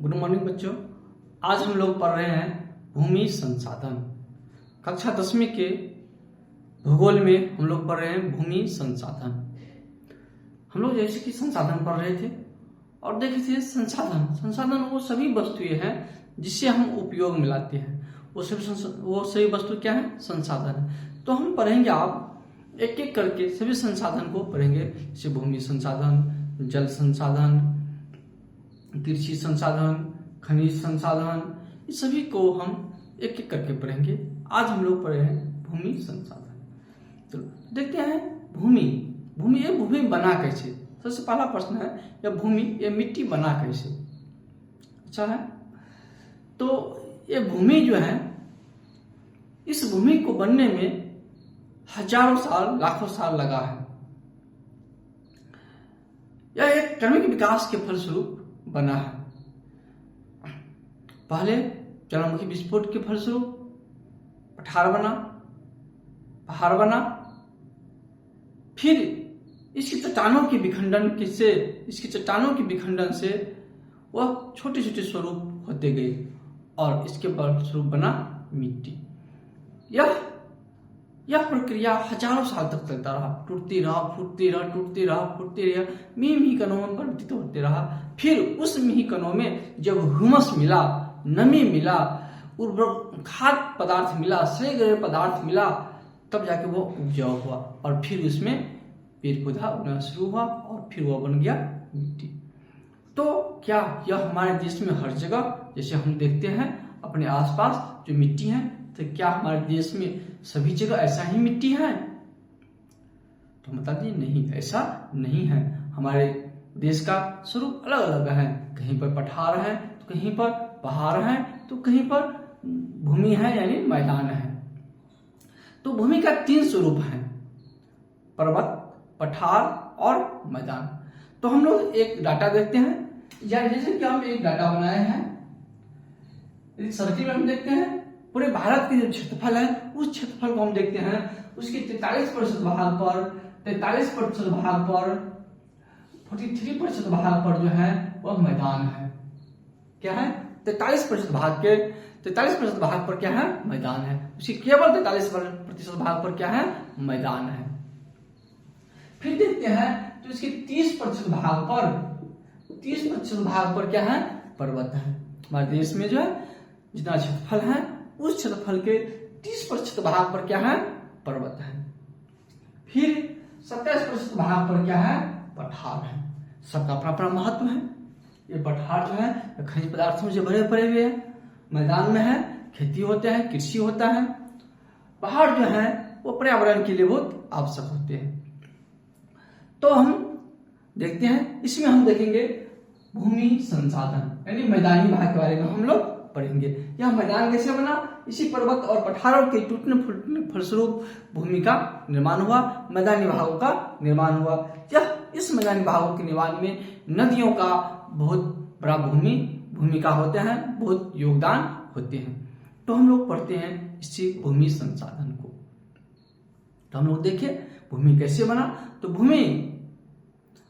Good morning बच्चों। आज हम लोग पढ़ रहे हैं भूमि संसाधन। कक्षा 10वीं के भूगोल में हम लोग पढ़ रहे हैं भूमि संसाधन। हम लोग जैसे कि संसाधन पढ़ रहे थे और देखे थे संसाधन वो सभी वस्तुएं हैं जिससे हम उपयोग में लाते हैं। वो सभी वस्तु क्या है? संसाधन है। तो हम पढ़ेंगे, आप एक एक करके सभी संसाधन को पढ़ेंगे, जैसे भूमि संसाधन, जल संसाधन, कृषि संसाधन, खनिज संसाधन, इस सभी को हम एक एक करके पढ़ेंगे। आज हम लोग पढ़े हैं भूमि संसाधन। तो देखते हैं भूमि ये भूमि बना कैसे। सबसे पहला प्रश्न है, यह भूमि ये मिट्टी बना कैसे। अच्छा है, तो ये भूमि जो है, इस भूमि को बनने में हजारों साल लाखों साल लगा है। यह एक क्रमिक विकास के फलस्वरूप बना है। पहले ज्वालामुखी विस्फोट के फलस्वरूप पठार बना, पहाड़ बना, फिर इसकी चट्टानों के विखंडन से वह छोटे छोटे स्वरूप होते गए और इसके फलस्वरूप बना मिट्टी। यह प्रक्रिया हजारों साल तक चलता रहा, टूटती रहा, फूटती रहा, मिही कणों में परिवर्तित होते रहा। फिर उस मिही कणों में जब ह्यूमस मिला, नमी मिला, उर्वरक खाद्य पदार्थ मिला, सही ग्रह पदार्थ मिला, तब जाके वो उपजाऊ हुआ और फिर उसमें पेड़ पौधा उगना शुरू हुआ और फिर वो बन गया मिट्टी। तो क्या यह हमारे देश में हर जगह, जैसे हम देखते हैं अपने आसपास जो मिट्टी है, तो क्या हमारे देश में सभी जगह ऐसा ही मिट्टी है? तो बता दिए नहीं, ऐसा नहीं है। हमारे देश का स्वरूप अलग अलग है। कहीं पर पठार है, तो कहीं पर पहाड़ है, तो कहीं पर भूमि है यानी मैदान है। तो भूमि का 3 स्वरूप है, पर्वत, पठार और मैदान। तो हम लोग एक डाटा देखते हैं, या जैसे कि हम एक डाटा बनाए हैं, एक सर्किल में हम देखते हैं पूरे भारत के जो क्षेत्रफल है, उस क्षेत्रफल को हम देखते हैं, उसके 43% भाग पर, 43% भाग पर, 43% भाग पर जो है वह मैदान है। क्या है? 43% भाग पर क्या है? मैदान है। उसकी केवल 43% भाग पर क्या है? मैदान है। फिर देखते हैं तो इसके 30% भाग पर क्या है? पर्वत है। हमारे देश में जो है जितना क्षेत्रफल है, उस क्षेत्रफल के 30% भाग पर क्या है? पर्वत है। फिर 27% भाग पर क्या है? पठार है। सबका अपना अपना महत्व है। ये पठार जो है खनिज पदार्थों से भरे पड़े हुए हैं, मैदान में है, खेती होता है, कृषि होता है। पहाड़ जो है वो पर्यावरण के लिए बहुत आवश्यक होते हैं। तो हम देखते हैं, इसमें हम देखेंगे भूमि संसाधन यानी मैदानी भाग के बारे में हम लोग पढ़ेंगे। यह मैदान कैसे बना? इसी पर्वत और पठारों के टूटने फूटने फलस्वरूप भूमि का निर्माण हुआ, मैदानी भागों का निर्माण हुआ। इस मैदानी भागों के निर्माण में नदियों का बहुत बड़ा भूमिका होते हैं, बहुत योगदान होते हैं। तो हम लोग पढ़ते हैं इसी भूमि संसाधन को। तो हम लोग देखें भूमि कैसे बना। तो भूमि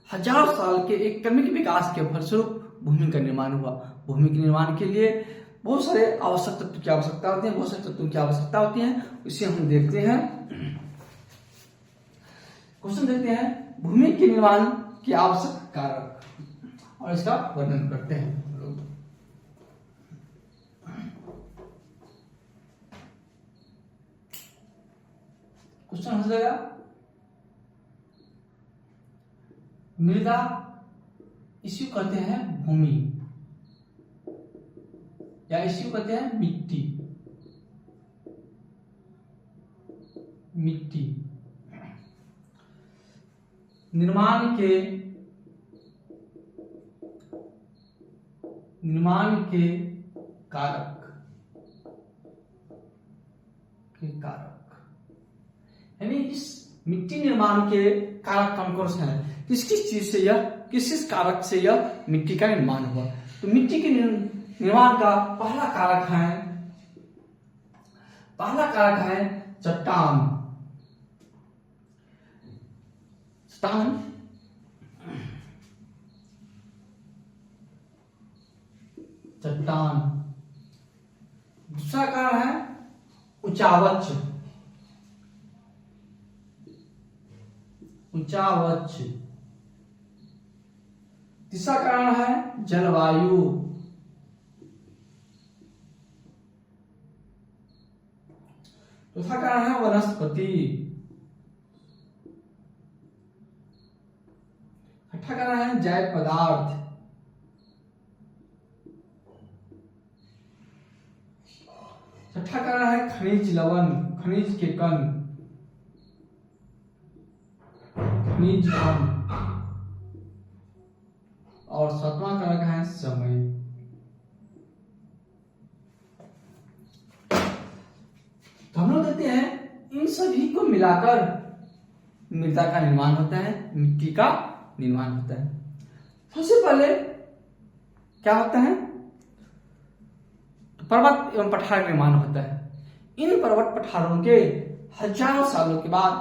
हजारों साल के एक क्रमिक विकास के फलस्वरूप भूमि का निर्माण हुआ। भूमि के निर्माण के लिए बहुत सारे आवश्यक तत्व की आवश्यकता होती है, बहुत सारे तत्वों की आवश्यकता होती है। इसे हम देखते हैं। क्वेश्चन देखते हैं, भूमि के निर्माण के आवश्यक कारक और इसका वर्णन करते हैं। क्वेश्चन हो जाएगा, मृदा इसी कहते हैं भूमि, या इसी कहते हैं मिट्टी। निर्माण के कारक यानी इस मिट्टी निर्माण के कारक कौन कौन से हैं? किस किस कारक से यह मिट्टी का निर्माण हुआ? तो मिट्टी के निर्माण का पहला कारक है चट्टान। चट्टान। दूसरा कारण है उचावच, उचावच। तीसरा कारण है जलवायु। चौथा कारण है वनस्पति। छठा कारण है जैव पदार्थ। छठा कारण है खनिज लवण, खनिज के कण, खनिज कण। और सातवां कारक है समय। तो हम लोग कहते हैं इन सभी को मिलाकर मृदा का निर्माण होता है, मिट्टी का निर्माण होता है। सबसे पहले क्या होता है, तो पर्वत एवं पठार का निर्माण होता है। इन पर्वत पठारों के हजारों सालों के बाद,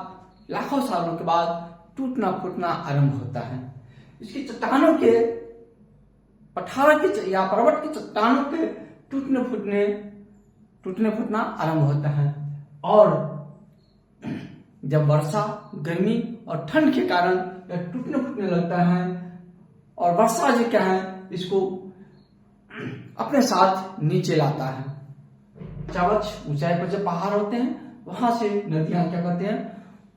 लाखों सालों के बाद टूटना फूटना आरंभ होता है। इसकी चट्टानों के, पठारों के या पर्वत की चट्टानों के टूटने फूटना आरंभ होता है। और जब वर्षा, गर्मी और ठंड के कारण यह टूटने फूटने लगता है, और वर्षा जो क्या है इसको अपने साथ नीचे लाता है। चावच ऊंचाई पर जब पहाड़ होते हैं वहां से नदियां क्या करते हैं,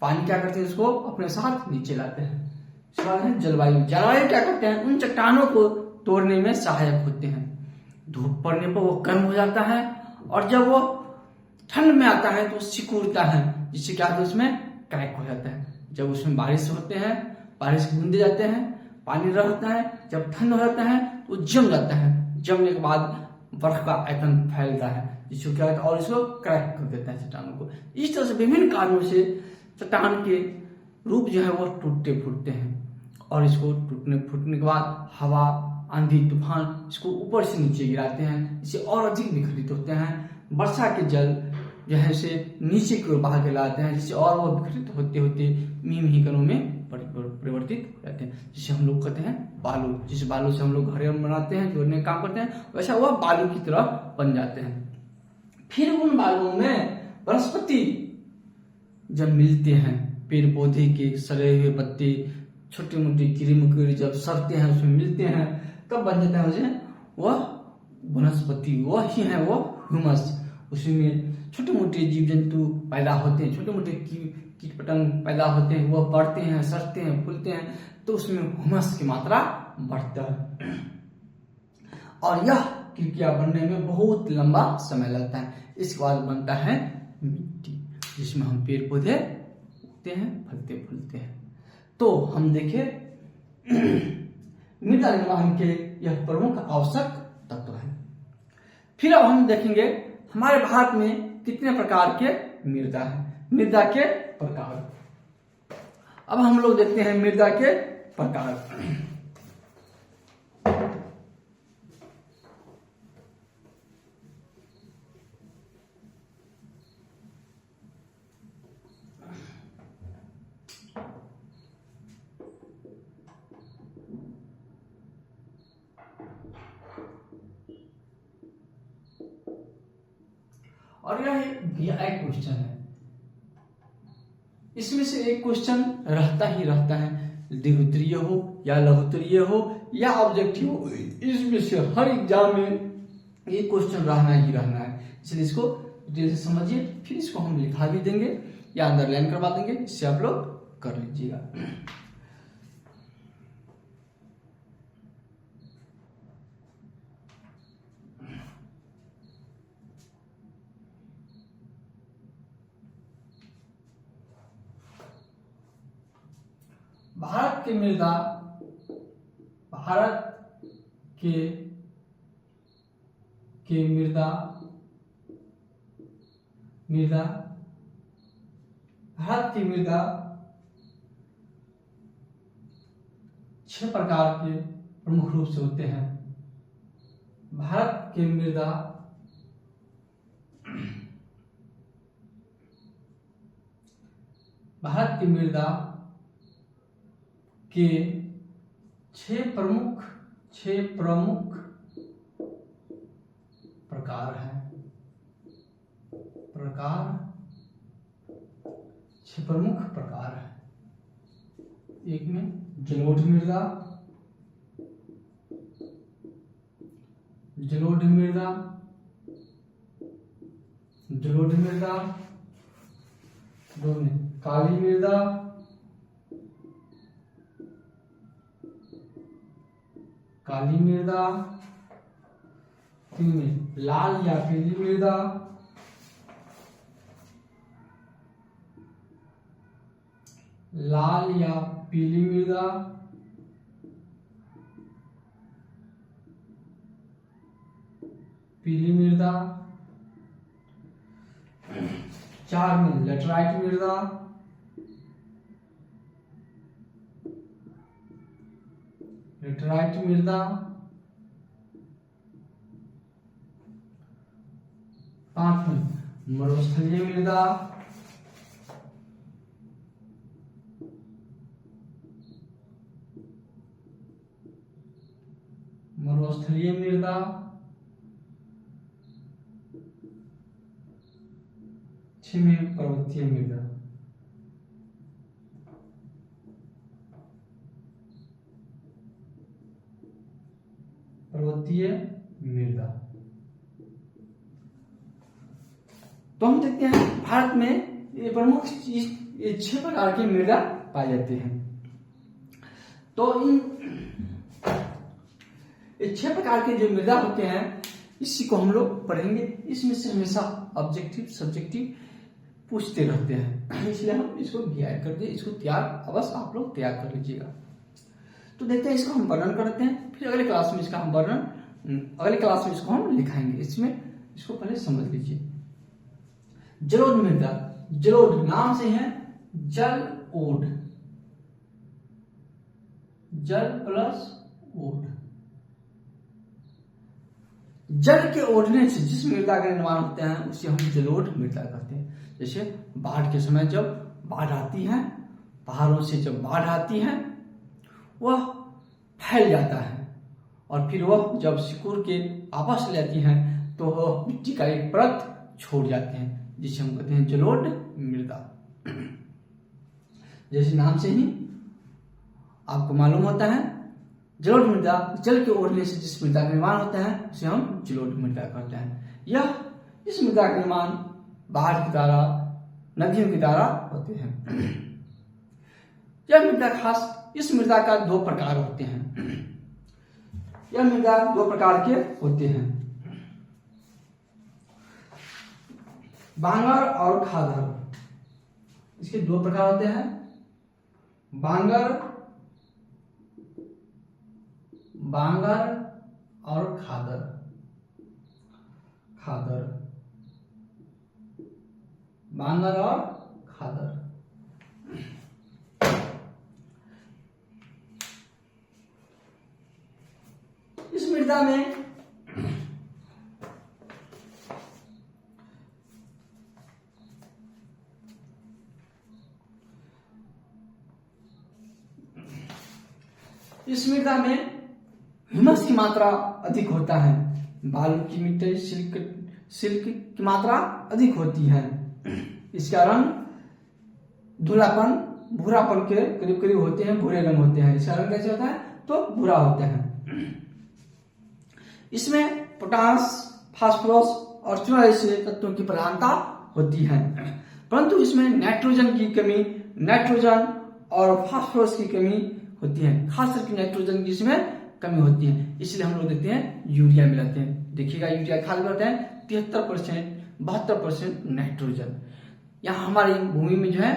पानी क्या करते हैं, इसको अपने साथ नीचे लाते हैं। इसके बाद है जलवायु। जलवायु क्या करते हैं, उन चट्टानों को तोड़ने में सहायक होते हैं। धूप पड़ने पर वो गर्म हो जाता है, और जब वो ठंड में आता है तो सिकुड़ता है, जिससे क्या होता है उसमें क्रैक हो जाता है। जब उसमें बारिश होते हैं, बारिश के बूंदे जाते हैं, पानी रहता है, जब ठंड हो जाता है तो जम जाता है। जमने के बाद बर्फ का आयतन फैलता है, जिसको क्या होता है, और इसको क्रैक कर देता है चट्टानों को। इस तरह से विभिन्न कारणों से चट्टान के रूप जो है वो टूटते फूटते हैं, और इसको टूटने फूटने के बाद हवा, आंधी, तूफान इसको ऊपर से नीचे गिराते हैं, इससे और अधिक विघटित होते हैं। वर्षा के जल जो है से नीचे की ओर बहा के लाते हैं, जिससे और वो विघटित होते होते मीम कणों में परिवर्तित हो जाते हैं, जिसे हम लोग कहते हैं बालू। जिस बालू से हम लोग घर बनाते हैं, जोड़ने का काम करते हैं, वैसा वह बालू की तरह बन जाते हैं। फिर उन बालुओं में वनस्पति जब मिलते हैं, पेड़ पौधे के सड़े हुए पत्ते, छोटे मोटे कीड़े मकोड़े जब सड़ते हैं उसमें मिलते हैं, तब बन जाता है उसे वह वनस्पति। वह ही है वो ह्यूमस। उसमें छोटे मोटे जीव जंतु पैदा होते हैं, छोटे मोटे कीट पतंग पैदा होते हैं, वह बढ़ते हैं, सड़ते हैं, फूलते हैं, तो उसमें ह्यूमस की मात्रा बढ़ता है। और यह क्रिया बनने में बहुत लंबा समय लगता है। इसके बाद बनता है मिट्टी, जिसमें हम पेड़ पौधे उगते हैं, फलते फूलते हैं। तो हम देखें मृदा निर्माण के यह प्रमुख आवश्यक तत्व है। फिर अब हम देखेंगे हमारे भारत में कितने प्रकार के मृदा है, मृदा के प्रकार। अब हम लोग देखते हैं मृदा के प्रकार। और यह एक क्वेश्चन है, इसमें से एक क्वेश्चन रहता ही रहता है, द्विउत्तरीय हो या लघुत्तरीय हो या ऑब्जेक्टिव हो, इसमें से हर एग्जाम में एक क्वेश्चन रहना ही रहना है। इसलिए इसको डिटेल से समझिए, फिर इसको हम लिखा भी देंगे या अंडरलाइन करवा देंगे, इससे आप लोग कर लीजिएगा। भारत के मृदा, भारत के मृदा भारत की मृदा 6 प्रकार के प्रमुख रूप से होते हैं। भारत के मृदा के 6 प्रमुख प्रकार है। प्रकार 6 प्रमुख प्रकार है। एक में जलोढ़ मृदा, जलोढ़ मृदा, जलोढ़ मृदा, दो में काली मृदा, काली मृदा, 3 में लाल या पीली मृदा, लाल या पीली मृदा, पीली मृदा, 4 में लेटराइट मृदा, लेटराइट मृदा, 5 में मरुस्थलीय मृदा, मरुस्थलीय मृदा, 6 में पर्वतीय मृदा। पर्वतीय मृदा। तो हम देखते हैं भारत में ये प्रमुख चीज, ये 6 प्रकार की मृदा पाए जाते हैं। तो इन ये 6 प्रकार के जो मृदा होते हैं इसी को हम लोग पढ़ेंगे। इसमें से हमेशा ऑब्जेक्टिव सब्जेक्टिव पूछते रहते हैं, इसलिए हम इसको ज्ञात कर दे, इसको तैयार अवश्य आप लोग तैयार कर लीजिएगा। तो देखते हैं, इसको हम वर्णन करते हैं, फिर अगले क्लास में इसका हम वर्णन, अगले क्लास में इसको हम लिखाएंगे। इसमें इसको पहले समझ लीजिए। जलोढ़ मृदा, जलोढ़ नाम से है जल ओढ़, जल प्लस ओढ़। जल के ओढ़ने से जिस मृदा का निर्माण होता है उसे हम जलोढ़ मृदा कहते हैं। जैसे बाढ़ के समय जब बाढ़ आती है, पहाड़ों से जब बाढ़ आती है, वह फैल जाता है और फिर वह जब सिकुड़ के वापस ले आती है तो वह मिट्टी का एक परत छोड़ जाते हैं, जिसे हम कहते हैं जलोढ़ मृदा। जैसे नाम से ही आपको मालूम होता है, जलोढ़ मृदा जल के ओढ़ने से जिस मृदा का निर्माण होता है उसे हम जलोढ़ मृदा कहते हैं। यह इस मृदा का निर्माण बाढ़ के द्वारा, नदियों के द्वारा होते हैं। यह मृदा खास, इस मृदा का 2 प्रकार होते हैं। यह मृदा 2 प्रकार के होते हैं, बांगर और खादर। इसके 2 प्रकार होते हैं, बांगर, बांगर और खादर, खादर, बांगर और खादर। इस मृदा में ह्यूमस की मात्रा अधिक होता है, बालू की मिट्टी, सिल्क की मात्रा अधिक होती है। इसका रंग धुलापन, भूरापन के करीब करीब होते हैं, भूरे रंग होते हैं। इसका रंग कैसे होता है? तो भूरा होता है। इसमें पोटास, फास्फोरस और चूना जैसे तत्वों की प्रधानता होती है, परंतु इसमें नाइट्रोजन की कमी, नाइट्रोजन और फास्फोरस की कमी होती है, खास करके नाइट्रोजन की इसमें कमी होती है। इसलिए हम लोग देखते हैं यूरिया मिलाते हैं। देखिएगा यूरिया खाद में होता है 73%, 72% नाइट्रोजन। यहाँ हमारी भूमि में जो है,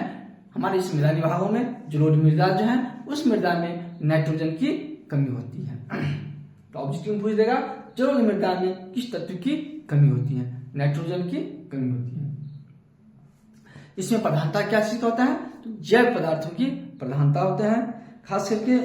हमारे इस मैदानी भागों में जलोढ़ मृदा जो है उस मृदा में नाइट्रोजन की कमी होती है। तो ऑब्जेक्टिव पूछ देगा जलोढ़ मृदा में किस तत्व की कमी होती है? नाइट्रोजन की कमी होती है। इसमें प्रधानता क्या चीज होता है? तो जैव पदार्थों की प्रधानता होता है, खास करके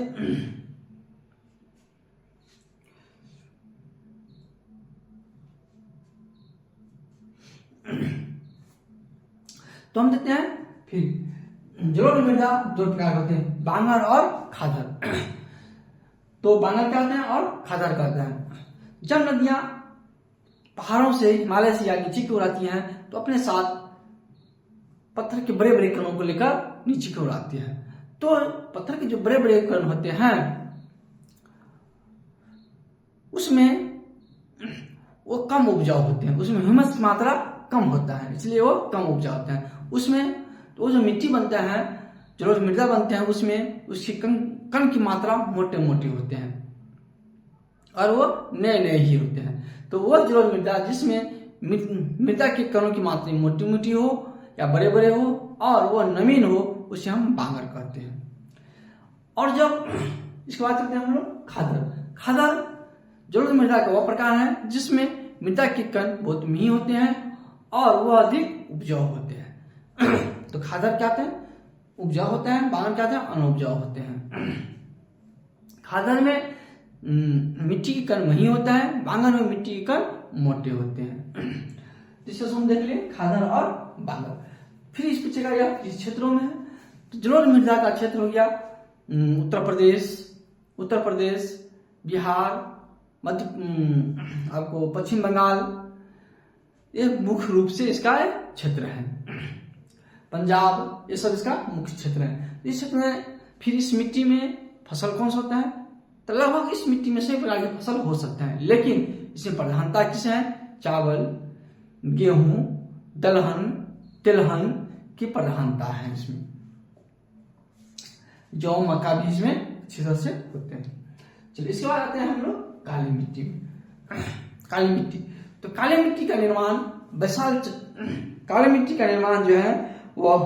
तो हम देखते हैं फिर जलोढ़ मृदा 2 प्रकार होते हैं, बांगर और खादर। तो बांगर क्या होते हैं और खादर कहते हैं। जब नदियां पहाड़ों से, हिमालय से या नीचे की ओर आती हैं तो अपने साथ पत्थर के बड़े बड़े कणों को लेकर नीचे की ओर आती हैं। तो पत्थर के जो बड़े बड़े कण होते हैं उसमें वो कम उपजाऊ होते हैं, उसमें ह्यूमस की मात्रा कम होता है, इसलिए वो कम उपजाऊ होते हैं। उसमें तो वो जो मिट्टी बनता है, जो रोज मृदा बनते हैं, उसमें उसकी कण की मात्रा मोटे मोटे होते हैं और वो नए नए ही होते हैं। तो वो जलोढ़ मृदा जिसमें मृदा के कणों की मात्रा मोटी मोटी हो या बड़े बड़े हो और वो नमीन हो, उसे हम बांगर कहते हैं। और जब इसके बाद करते हैं हम लोग खादर। खादर जलोढ़ मृदा का वह प्रकार है जिसमें मृदा के कण बहुत मिही होते हैं और वह अधिक उपजाऊ होते हैं। तो खादर क्या होते हैं? उपजाऊ होते हैं। बांगर क्या होते हैं? अनउपजाऊ होते हैं। खादर में मिट्टी के कण मही होता है, बांगर में मिट्टी के कण मोटे होते हैं। जिसको हम देख लें खादर और बांगर। फिर इस पीछे का यह किस क्षेत्रों में है? तो जलोढ़ मृदा का क्षेत्र हो गया उत्तर प्रदेश, बिहार, आपको पश्चिम बंगाल, ये मुख्य रूप से इसका क्षेत्र है। पंजाब, ये सब इसका मुख्य क्षेत्र है। इस क्षेत्र में फिर इस मिट्टी में फसल कौन सा होता है? तो लगभग इस मिट्टी में सभी प्रकार की फसल हो सकता है, लेकिन इसमें प्रधानता किस है? चावल, गेहूं, दलहन, तिलहन की प्रधानता है इसमें। जौ, मक्का भी इसमें अच्छी तरह से होते हैं। चलिए इसके बाद आते हैं हम लोग काली मिट्टी में। काली मिट्टी, तो काली मिट्टी का निर्माण काली मिट्टी का निर्माण जो है वह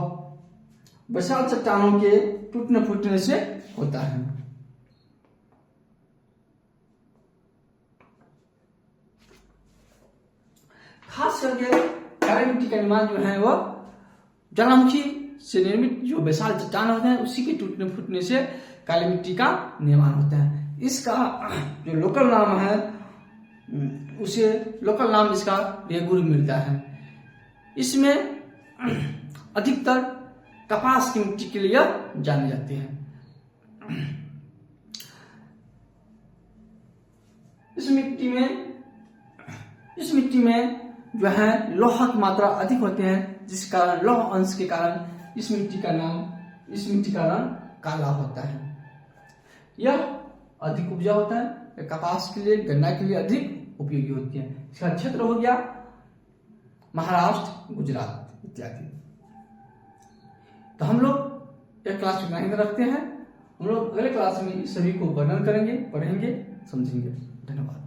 विशाल चट्टानों के टूटने फूटने से होता है। खास करके काली मिट्टी का निर्माण जो है वह ज्वालामुखी से निर्मित जो विशाल चट्टान होते हैं उसी के टूटने फूटने से काली मिट्टी का निर्माण होता है। इसका जो लोकल नाम है उसे लोकल नाम इसका रेगुर मिलता है। इसमें अधिकतर कपास की मिट्टी के लिए जाने जाते हैं। इस मिट्टी में जो है लोहा की मात्रा अधिक होते हैं, जिस कारण लौह अंश के कारण इस मिट्टी का रंग काला होता है। यह अधिक उपजाऊ होता है, कपास के लिए, गन्ना के लिए अधिक उपयोगी होती है। इसका क्षेत्र हो गया महाराष्ट्र, गुजरात इत्यादि। तो हम लोग एक क्लास में रखते हैं। हम लोग अगले क्लास में सभी को वर्णन करेंगे, पढ़ेंगे, समझेंगे। धन्यवाद।